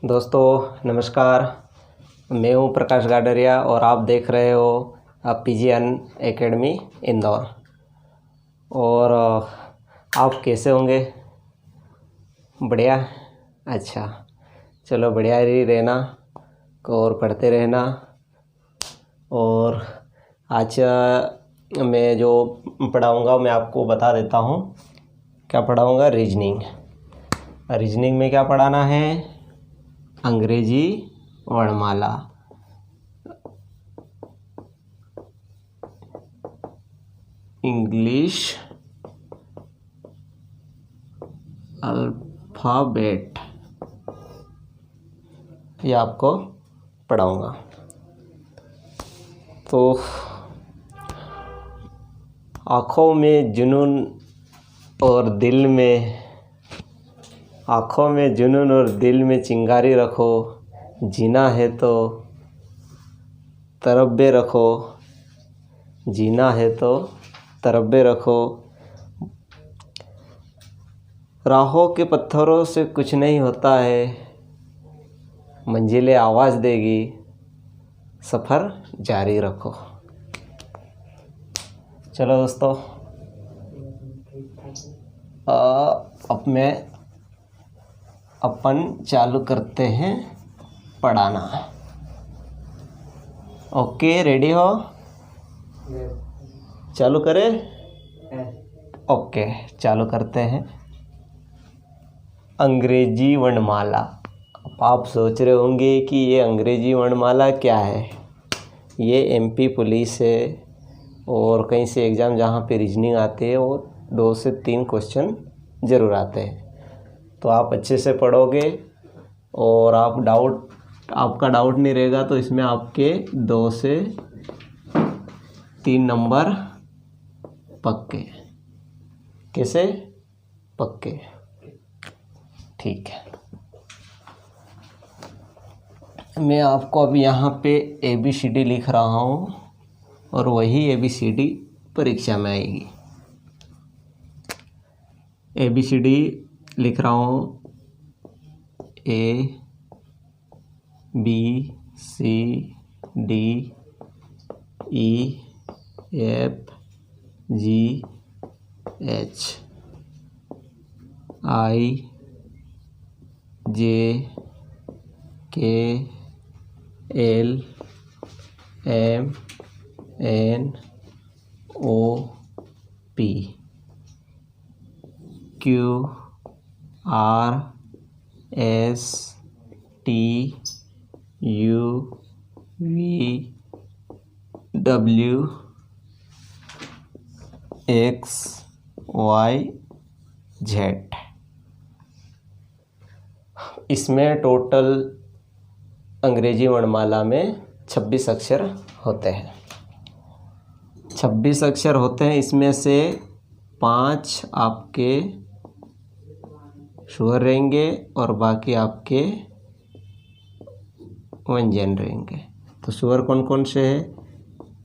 दोस्तों नमस्कार, मैं हूं प्रकाश गाडरिया और आप देख रहे हो पीजीएन एकेडमी इंदौर। और आप कैसे होंगे? बढ़िया। अच्छा, चलो बढ़िया ही रहना और पढ़ते रहना। और आज मैं जो पढ़ाऊँगा मैं आपको बता देता हूँ। क्या पढ़ाऊँगा? रीजनिंग में क्या पढ़ाना है? अंग्रेजी वर्णमाला, इंग्लिश अल्फ़ाबेट, ये आपको पढ़ाऊँगा। तो आँखों में जुनून और दिल में चिंगारी रखो, जीना है तो तरब्बे रखो, राहों के पत्थरों से कुछ नहीं होता है, मंजिलें आवाज़ देगी, सफ़र जारी रखो। चलो दोस्तों, अपन चालू करते हैं पढ़ाना। ओके, रेडी हो? चालू करें? ओके, चालू करते हैं। अंग्रेजी वर्णमाला। अब आप सोच रहे होंगे कि ये अंग्रेजी वर्णमाला क्या है। ये एमपी पुलिस है और कहीं से एग्ज़ाम जहाँ पे रीजनिंग आते हैं वो 2 से 3 क्वेश्चन ज़रूर आते हैं। तो आप अच्छे से पढ़ोगे और आपका डाउट नहीं रहेगा तो इसमें आपके 2 से 3 नंबर पक्के। कैसे? पक्के। ठीक है, मैं आपको अब यहाँ पे ABCD लिख रहा हूँ और वही ABCD परीक्षा में आएगी। ABCD लिख रहा हूँ, A B C D E F G H I J K L M N O P Q R S T U V W X Y Z। इसमें टोटल अंग्रेजी वर्णमाला में 26 अक्षर होते हैं। 26 अक्षर होते हैं, इसमें से 5 आपके स्वर रहेंगे और बाकी आपके व्यंजन रहेंगे। तो स्वर कौन कौन से हैं?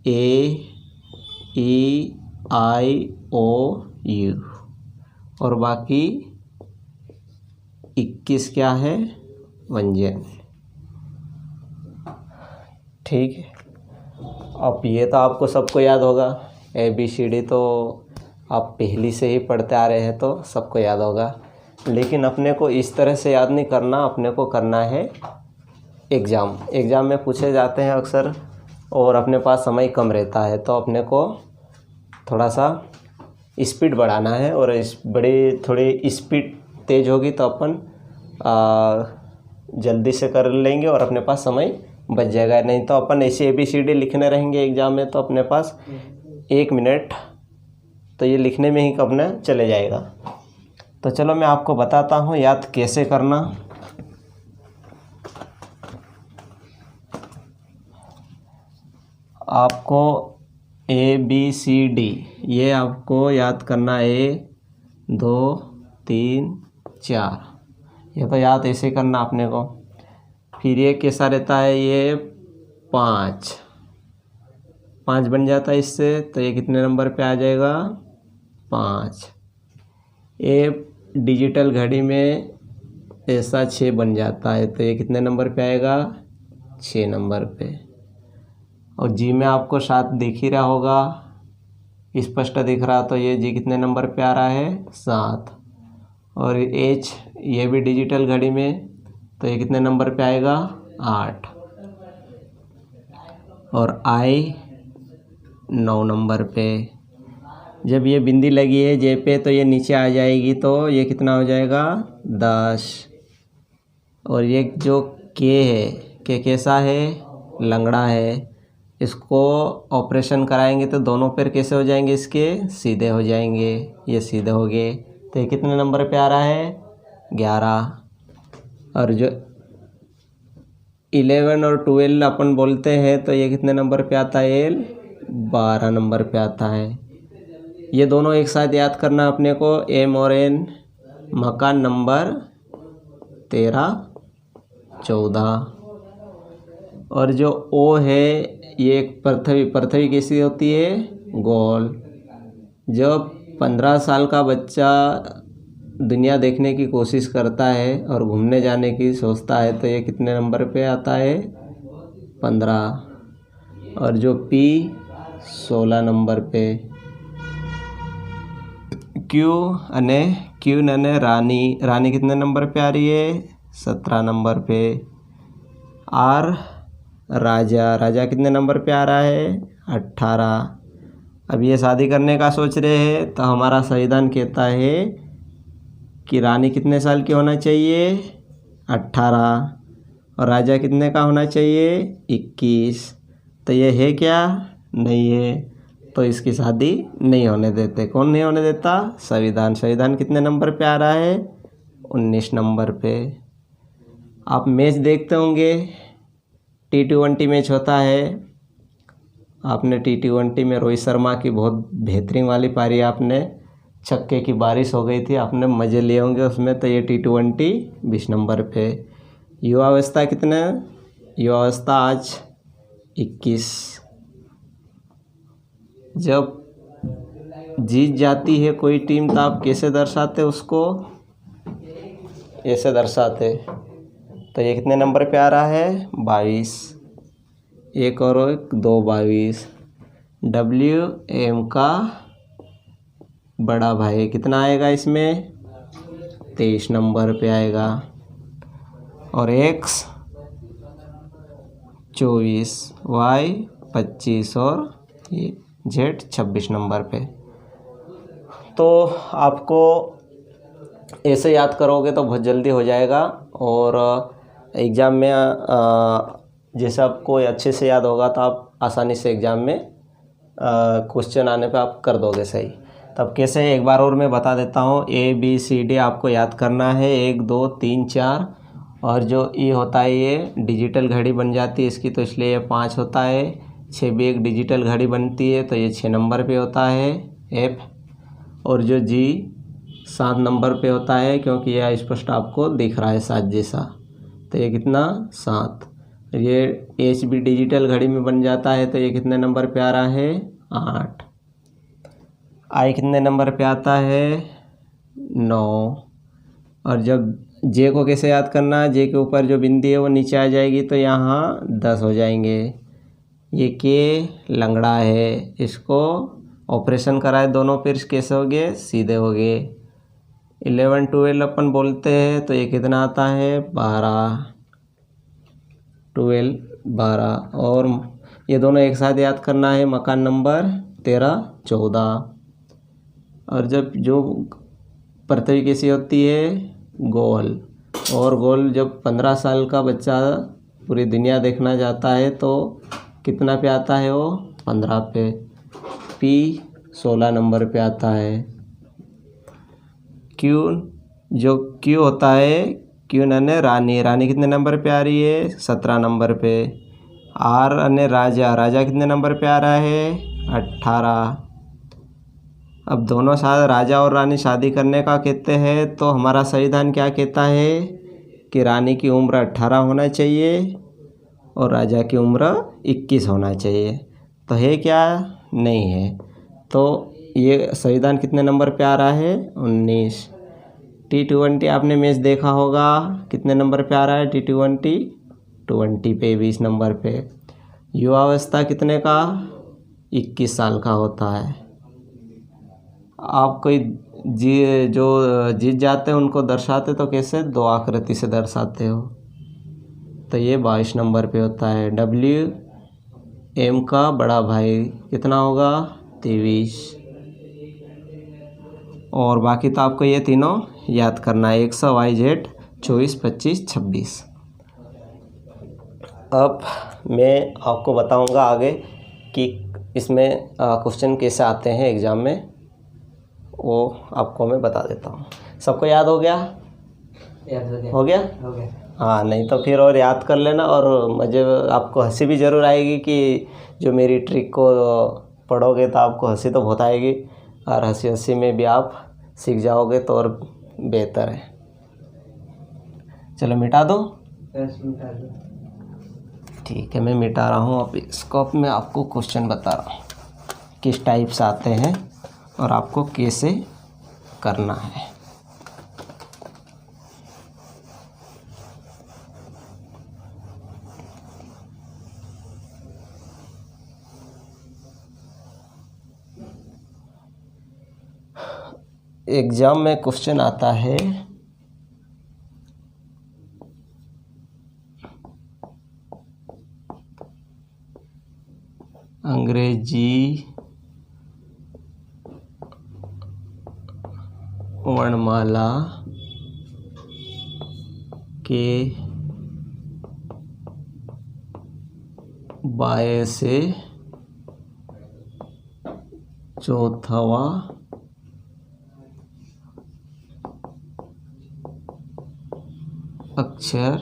A E I O U और बाकी 21 क्या है? व्यंजन। ठीक है, अब ये तो आपको सबको याद होगा। ABCD तो आप पहली से ही पढ़ते आ रहे हैं तो सबको याद होगा। लेकिन अपने को इस तरह से याद नहीं करना, अपने को करना है एग्ज़ाम में पूछे जाते हैं अक्सर और अपने पास समय कम रहता है तो अपने को थोड़ा सा स्पीड बढ़ाना है। और थोड़ी स्पीड तेज़ होगी तो अपन जल्दी से कर लेंगे और अपने पास समय बच जाएगा। नहीं तो अपन ऐसे ABCD लिखने रहेंगे एग्ज़ाम में तो अपने पास 1 मिनट तो ये लिखने में ही अपना चले जाएगा। तो चलो मैं आपको बताता हूँ याद कैसे करना। आपको ABCD ये आपको याद करना है 1 2 3 4, ये तो याद ऐसे करना अपने को। फिर ये कैसा रहता है? ये 5 बन जाता है इससे, तो ये कितने नंबर पे आ जाएगा? 5। ये डिजिटल घड़ी में ऐसा 6 बन जाता है, तो ये कितने नंबर पे आएगा? 6 नंबर पे। और जी में आपको 7 दिख ही रहा होगा, स्पष्ट दिख रहा, तो ये जी कितने नंबर पे आ रहा है? 7। और एच ये भी डिजिटल घड़ी में, तो ये कितने नंबर पे आएगा? 8। और आई 9 नंबर पे। जब ये बिंदी लगी है जे पे, तो ये नीचे आ जाएगी, तो ये कितना हो जाएगा? 10। और ये जो के है, के कैसा है? लंगड़ा है। इसको ऑपरेशन कराएंगे तो दोनों पैर कैसे हो जाएंगे? इसके सीधे हो जाएंगे। ये सीधे हो गए, तो ये कितने नंबर पे आ रहा है? 11। और जो 11 और 12 अपन बोलते हैं, तो ये कितने नंबर पे आता है? एल 12 नंबर पे आता है। ये दोनों एक साथ याद करना अपने को, एम और एन। मकान नंबर 13, 14। और जो ओ है, ये एक पृथ्वी कैसी होती है? गोल। जब 15 साल का बच्चा दुनिया देखने की कोशिश करता है और घूमने जाने की सोचता है, तो ये कितने नंबर पे आता है? 15। और जो पी 16 नंबर पे। क्यू ने रानी कितने नंबर पे आ रही है? 17 नंबर पे। आर राजा कितने नंबर पे आ रहा है? 18। अब ये शादी करने का सोच रहे हैं, तो हमारा संविधान कहता है कि रानी कितने साल की होना चाहिए? 18। और राजा कितने का होना चाहिए? 21। तो ये है क्या? नहीं है, तो इसकी शादी नहीं होने देते। कौन नहीं होने देता? संविधान कितने नंबर पे आ रहा है? 19 नंबर पे। आप मैच देखते होंगे, T20 मैच होता है। आपने T20 में रोहित शर्मा की बहुत बेहतरीन वाली पारी, आपने छक्के की बारिश हो गई थी, आपने मज़े लिए होंगे उसमें। तो ये T20 20 नंबर पे। युवावस्था कितने? युवावस्था आज 21। जब जीत जाती है कोई टीम, तो आप कैसे दर्शाते उसको? ऐसे दर्शाते। तो ये कितने नंबर पे आ रहा है? 22। एक और 2, 22। WM का बड़ा भाई कितना आएगा इसमें? 23 नंबर पे आएगा। और X 24, Y 25 और ये Z 26 नंबर पे। तो आपको ऐसे याद करोगे तो बहुत जल्दी हो जाएगा। और एग्ज़ाम में जैसे आपको अच्छे से याद होगा, तो आप आसानी से एग्ज़ाम में क्वेश्चन आने पे आप कर दोगे सही। तब कैसे, एक बार और मैं बता देता हूँ। ABCD आपको याद करना है, 1 2 3 4। और जो E होता है, ये डिजिटल घड़ी बन जाती है इसकी, तो इसलिए ये 5 होता है। 6 भी एक डिजिटल घड़ी बनती है, तो ये 6 नंबर पे होता है, F। और जो G 7 नंबर पे होता है, क्योंकि यह स्पष्ट आपको दिख रहा है 7 जैसा, तो ये कितना? 7। ये H भी डिजिटल घड़ी में बन जाता है, तो ये कितने नंबर पे आ रहा है? 8। I कितने नंबर पे आता है? 9। और जब J को कैसे याद करना? J के ऊपर जो बिंदी है वो नीचे आ जाएगी, तो यहाँ 10 हो जाएंगे। ये K लंगड़ा है, इसको ऑपरेशन कराए, दोनों पैर कैसे हो गए? सीधे हो गए। 11 12 अपन बोलते हैं, तो ये कितना आता है? 12। 12 12। और ये दोनों एक साथ याद करना है, मकान नंबर 13 14। और जब जो पृथ्वी कैसी होती है? गोल। और गोल जब 15 साल का बच्चा पूरी दुनिया देखना जाता है, तो कितना पे आता है वो? 15 पे। P 16 नंबर पे आता है। Q होता है, Q ने रानी कितने नंबर पे आ रही है? 17 नंबर पे। R ने राजा कितने नंबर पे आ रहा है? 18। अब दोनों साथ राजा और रानी शादी करने का कहते हैं, तो हमारा संविधान क्या कहता है? कि रानी की उम्र 18 होना चाहिए और राजा की उम्र 21 होना चाहिए। तो है क्या? नहीं है। तो ये संविधान कितने नंबर पे आ रहा है? 19। T20 आपने मैच देखा होगा, कितने नंबर पे आ रहा है T20? 20 पे, 20 नंबर पे। युवावस्था कितने का? 21 साल का होता है। आप कोई जो जीत जाते हैं उनको दर्शाते तो कैसे? 2 आकृति से दर्शाते हो, तो ये 22 नंबर पे होता है। WM का बड़ा भाई कितना होगा? 23। और बाकी तो आपको ये तीनों याद करना है, 100 YZ 24 25 26। अब मैं आपको बताऊंगा आगे कि इसमें क्वेश्चन कैसे आते हैं एग्ज़ाम में, वो आपको मैं बता देता हूँ। सबको याद हो गया? हो गया? हाँ, नहीं तो फिर और याद कर लेना। और मुझे आपको हंसी भी ज़रूर आएगी कि जो मेरी ट्रिक को पढ़ोगे तो आपको हंसी तो बहुत आएगी, और हंसी हंसी में भी आप सीख जाओगे तो और बेहतर है। चलो मिटा दो। ठीक है, मैं मिटा रहा हूँ। अब स्कोप में आपको क्वेश्चन बता रहा हूँ किस टाइप से आते हैं और आपको कैसे करना है। एग्जाम में क्वेश्चन आता है अंग्रेजी वर्णमाला के बाएं से चौथावा अक्षर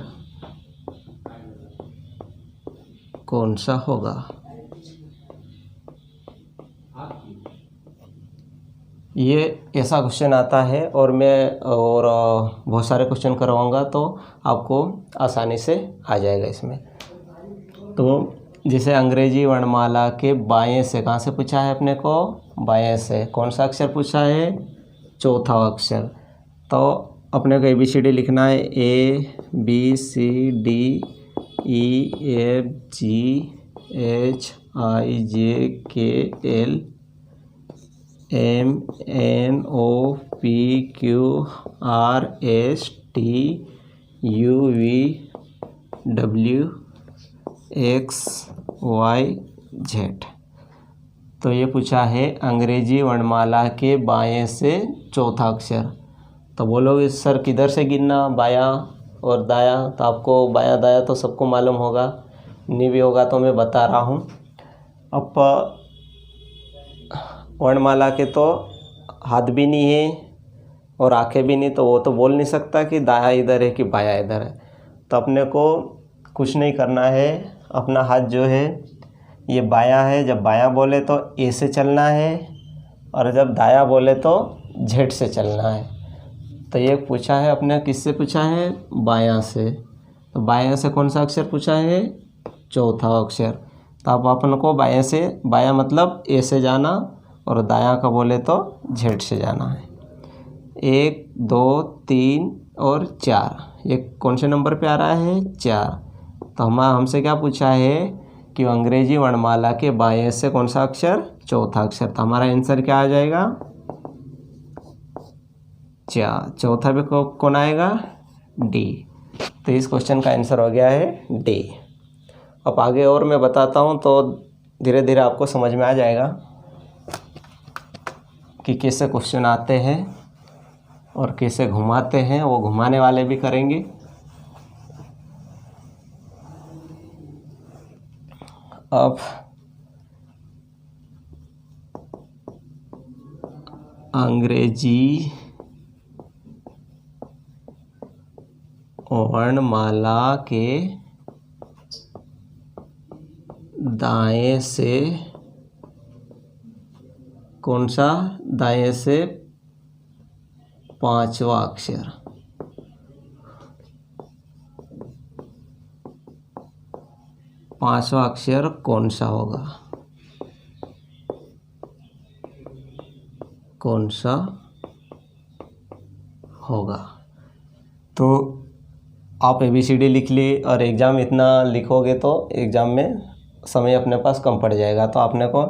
कौन सा होगा? ये ऐसा क्वेश्चन आता है, और मैं बहुत सारे क्वेश्चन करवाऊंगा तो आपको आसानी से आ जाएगा इसमें। तो जैसे अंग्रेजी वर्णमाला के बाएं से, कहाँ से पूछा है अपने को? बाएं से। कौन सा अक्षर पूछा है? चौथा अक्षर। तो अपने को ABCD लिखना है, ABCD EFG HIJKL MNOPQRSTUVWXYZ। तो ये पूछा है अंग्रेजी वर्णमाला के बाएं से चौथा अक्षर। तो बोलोगे सर किधर से गिनना, बायां और दायां? तो आपको बायां दायां तो सबको मालूम होगा, नहीं भी होगा तो मैं बता रहा हूँ। अब वर्णमाला के तो हाथ भी नहीं है और आंखें भी नहीं, तो वो तो बोल नहीं सकता कि दायां इधर है कि बायां इधर है। तो अपने को कुछ नहीं करना है, अपना हाथ जो है ये बायां है, जब बायां बोले तो ए से चलना है, और जब दायां बोले तो जेड से चलना है। तो ये पूछा है अपने, किससे पूछा है? बायां से। तो बायां से कौन सा अक्षर पूछा है? चौथा अक्षर। तो अब अपन को बायां से, बायां मतलब ए से जाना, और दायां का बोले तो जेड से जाना है। 1 2 3 और 4, ये कौन से नंबर पे आ रहा है? 4। तो हमसे क्या पूछा है कि अंग्रेजी वर्णमाला के बाएं से कौन सा अक्षर? चौथा अक्षर। तो हमारा आंसर क्या आ जाएगा? 4। चौथा पे कौन आएगा? डी। तो इस क्वेश्चन का आंसर हो गया है डी। अब आगे और मैं बताता हूँ तो धीरे धीरे आपको समझ में आ जाएगा कि कैसे क्वेश्चन आते हैं और कैसे घुमाते हैं। वो घुमाने वाले भी करेंगे। अब अंग्रेजी वर्णमाला के दाएं से कौन सा? दाएं से पांचवा अक्षर। पांचवा अक्षर कौन सा होगा? कौन सा होगा। तो आप ABCD लिख लिए और एग्ज़ाम इतना लिखोगे तो एग्ज़ाम में समय अपने पास कम पड़ जाएगा। तो आपने को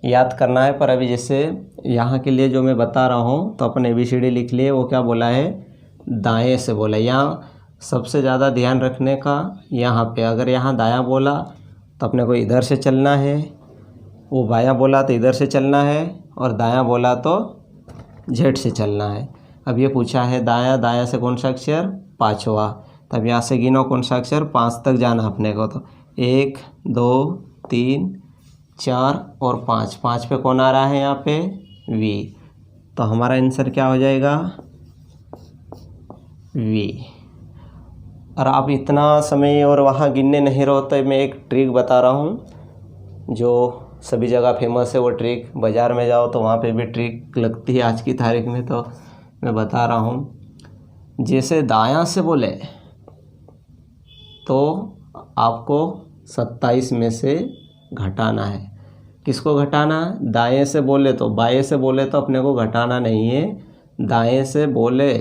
याद करना है। पर अभी जैसे यहाँ के लिए जो मैं बता रहा हूँ तो अपन ABCD लिख लिए। वो क्या बोला है, दाएं से बोला। यहाँ सबसे ज़्यादा ध्यान रखने का यहाँ पे, अगर यहाँ दायां बोला तो अपने को इधर से चलना है, वो बायां बोला तो इधर से चलना है, और दायां बोला तो जेड से चलना है। अब ये पूछा है दायां, दायां से कौन सा अक्षर, पाँचवा। तब यहाँ से गिनो कौन सा अक्षर, 5 तक जाना अपने को। तो 1 2 3 4 और 5, 5 पे कौन आ रहा है यहाँ पे, V। तो हमारा आंसर क्या हो जाएगा, V। और आप इतना समय और वहाँ गिनने नहीं रहो तो मैं एक ट्रिक बता रहा हूँ जो सभी जगह फेमस है। वो ट्रिक बाज़ार में जाओ तो वहाँ पे भी ट्रिक लगती है आज की तारीख में, तो मैं बता रहा हूँ। जैसे दायां से बोले तो आपको 27 में से घटाना है। किसको घटाना, दाएं से बोले तो, बाएं से बोले तो अपने को घटाना नहीं है। दाएं से बोले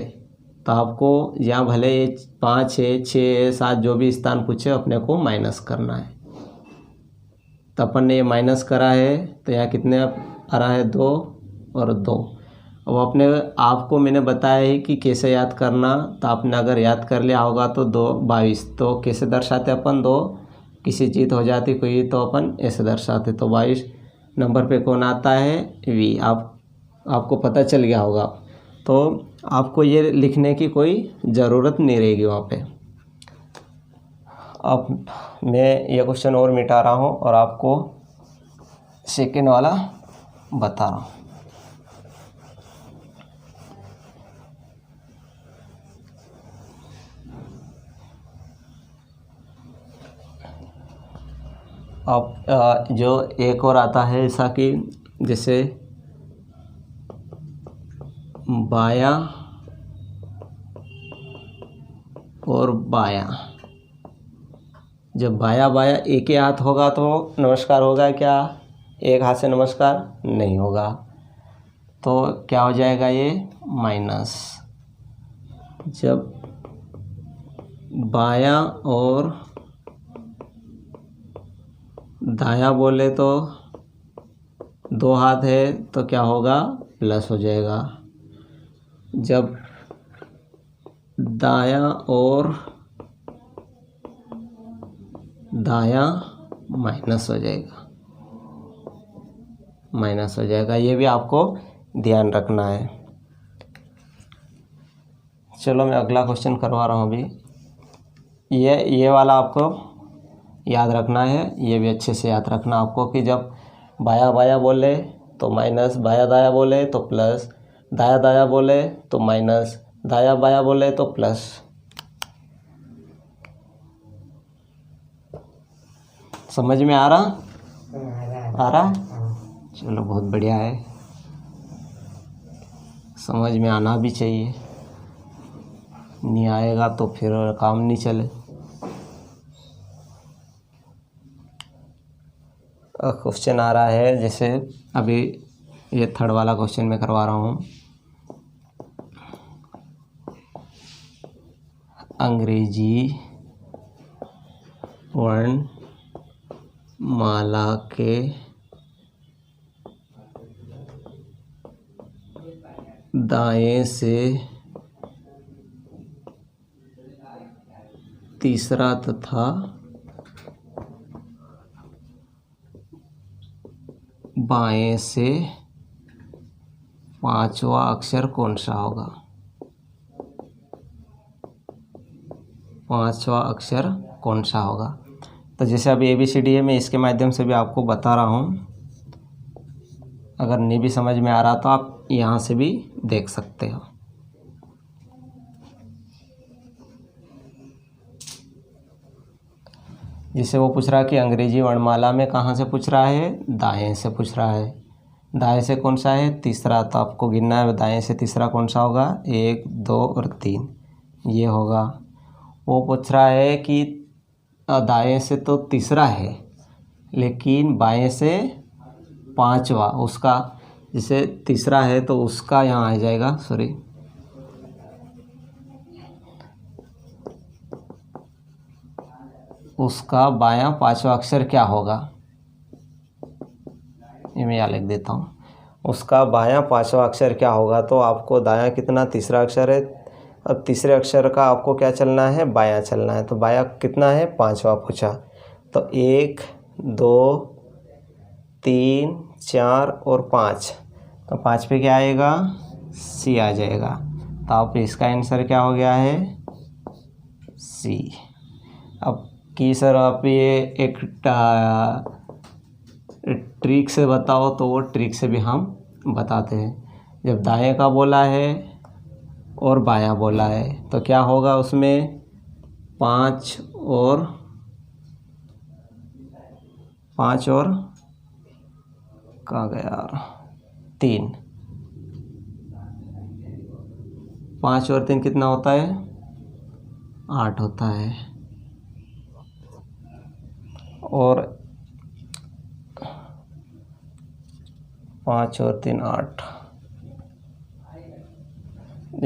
तो आपको यहाँ भले 5 है, 6 है, 7 जो भी स्थान पूछे अपने को माइनस करना है। तो अपन ने ये माइनस करा है तो यहाँ कितने आ रहा है, 2 और 2। अब अपने आपको मैंने बताया है कि कैसे याद करना। तो आपने अगर याद कर लिया होगा तो 2 22। तो कैसे दर्शाते अपन, 2 किसी चीज़ हो जाती कोई तो अपन ऐसे दर्शाते। तो 22 नंबर पे कौन आता है, V। आपको पता चल गया होगा। तो आपको ये लिखने की कोई ज़रूरत नहीं रहेगी वहाँ पे। अब मैं ये क्वेश्चन और मिटा रहा हूँ और आपको सेकेंड वाला बता रहा हूँ। अब जो एक और आता है ऐसा कि जैसे बायां और बायां, जब बायां बायां एक ही हाथ होगा तो नमस्कार होगा क्या, एक हाथ से नमस्कार नहीं होगा। तो क्या हो जाएगा ये, माइनस। जब बायां और दायां बोले तो 2 हाथ है तो क्या होगा, प्लस हो जाएगा। जब दायां और दायां माइनस हो जाएगा, माइनस हो जाएगा। ये भी आपको ध्यान रखना है। चलो मैं अगला क्वेश्चन करवा रहा हूँ अभी। ये वाला आपको याद रखना है, ये भी अच्छे से याद रखना आपको कि जब बाया बाया बोले तो माइनस, बाया दाया बोले तो प्लस, दाया दाया बोले तो माइनस, दाया बाया बोले तो प्लस। समझ में आ रहा, आ रहा? चलो बहुत बढ़िया है, समझ में आना भी चाहिए, नहीं आएगा तो फिर काम नहीं चले। क्वेश्चन आ रहा है जैसे अभी ये थर्ड वाला क्वेश्चन मैं करवा रहा हूँ। अंग्रेजी वर्णमाला के दाएं से तीसरा तथा बाएं से 5वां अक्षर कौन सा होगा, 5वां अक्षर कौन सा होगा। तो जैसे अभी ABCD है, मैं इसके माध्यम से भी आपको बता रहा हूँ। अगर नहीं भी समझ में आ रहा तो आप यहाँ से भी देख सकते हो। जिसे वो पूछ रहा है कि अंग्रेजी वर्णमाला में कहाँ से पूछ रहा है, दाएं से पूछ रहा है। दाएं से कौन सा है, तीसरा। तो आपको गिनना है दाएं से तीसरा कौन सा होगा, 1 2 और 3 ये होगा। वो पूछ रहा है कि दाएं से तो तीसरा है लेकिन बाएं से 5वां, उसका जैसे तीसरा है तो उसका यहाँ आ जाएगा, सॉरी उसका बायां पांचवा अक्षर क्या होगा। ये मैं यहाँ लिख देता हूँ, उसका बायां पांचवा अक्षर क्या होगा। तो आपको दायां कितना, तीसरा अक्षर है। अब तीसरे अक्षर का आपको क्या चलना है, बायां चलना है। तो बायां कितना है, पांचवा पूछा। तो 1 2 3 4 और 5, तो 5 पे क्या आएगा, सी आ जाएगा। तो आप इसका आंसर क्या हो गया है, सी। अब कि सर आप ये एक ट्रिक से बताओ, तो वो ट्रिक से भी हम बताते हैं। जब दाएं का बोला है और बायां बोला है तो क्या होगा उसमें, 5 और कहाँ गया यार, 3, 5 और 3 कितना होता है, 8 होता है। और 5 और 3 8,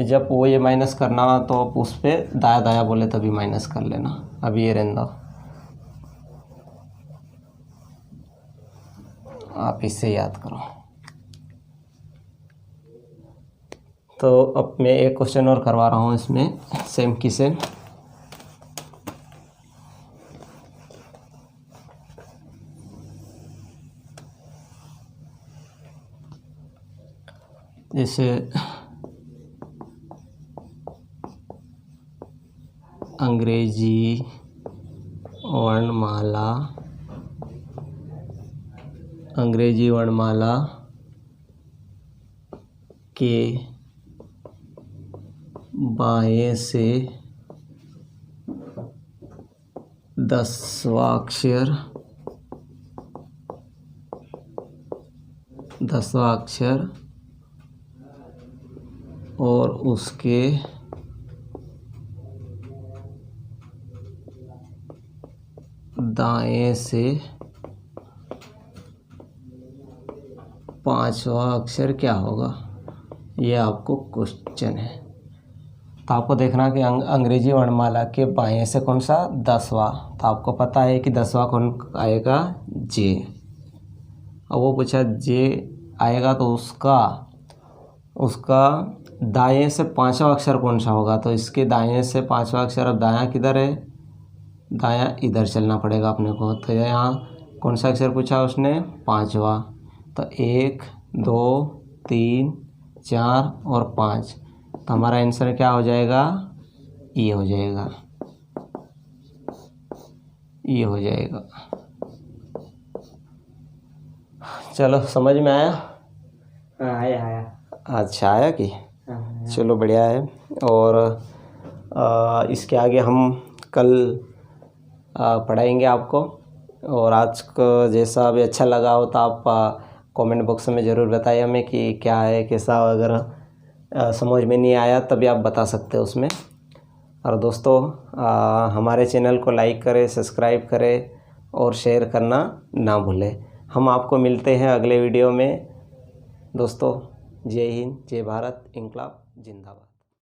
जब वो ये माइनस करना तो आप उस पर दाया दाया बोले तभी माइनस कर लेना। अभी ये रहने दो, आप इससे याद करो। तो अब मैं एक क्वेश्चन और करवा रहा हूँ इसमें, सेम की सेम। जैसे अंग्रेजी वर्णमाला के बाएं से 10वां अक्षर और उसके दाएं से 5वां अक्षर क्या होगा, ये आपको क्वेश्चन है। तो आपको देखना कि अंग्रेजी वर्णमाला के बाएं से कौन सा, 10वां। तो आपको पता है कि 10वां कौन आएगा, जे। और वो पूछा जे आएगा तो उसका दाएं से 5वां अक्षर कौन सा होगा। तो इसके दाएं से 5वां अक्षर, अब दायां किधर है, दायां इधर चलना पड़ेगा अपने को। तो यहाँ कौन सा अक्षर पूछा उसने, 5वां। तो 1 2 3 4 और 5, तो हमारा आंसर क्या हो जाएगा, ई हो जाएगा, ई हो जाएगा। चलो समझ में आया, आया। अच्छा आया कि, चलो बढ़िया है। और इसके आगे हम कल पढ़ाएंगे आपको। और आज का जैसा भी अच्छा लगा हो तो आप कमेंट बॉक्स में ज़रूर बताइए हमें कि क्या है, कैसा। अगर समझ में नहीं आया तभी आप बता सकते हो उसमें। और दोस्तों हमारे चैनल को लाइक करें, सब्सक्राइब करें और शेयर करना ना भूलें। हम आपको मिलते हैं अगले वीडियो में। दोस्तों जय हिंद, जय भारत, इंकलाब जिंदाबाद।